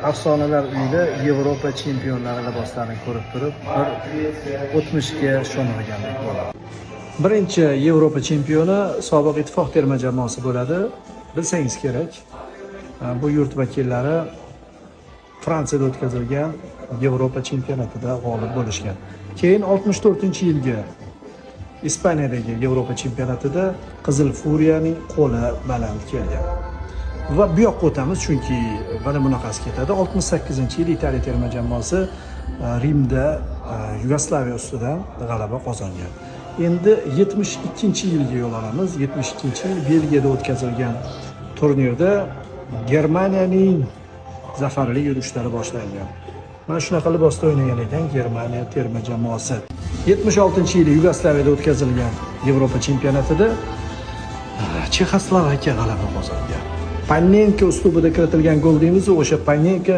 Afsonalar uyida Yevropa chempionlari liboslarini ko'rib turib, bir o'tmishga sho'ng'igandek bo'ladi. Birinchi Yevropa chempioni sobiq ittifoq terma jamoasi bo'ladi. Bilsangiz kerak, bu yurt vakillari Fransiyada o'tkazilgan Yevropa chempionatida g'olib bo'lishgan. Keyin 64-yilgi Ispaniyadagi Yevropa chempionatida Qizil Furiyaning qo'li baland kelgan. Va bu yoqqa o'tamiz, chunki mana bunaqasi ketadi. 68-yil Italiya terma jamoasi Rimda Yugoslaviya ustidan g'alaba qozongan. Endi 72-yilga yo'l olamiz. 72-yil Belgiyada o'tkazilgan turnirda Germaniyaning zafarli yurishlari boshlangan. Mana shunaqa libosda o'ynagan ekan Germaniya terma jamoasi. 76-yil Yugoslaviyada o'tkazilgan Yevropa chempionatida Chexoslovakiya g'alaba qozongan. Pannenka uslubida kiritilgan gol deymiz, o'sha Pannenka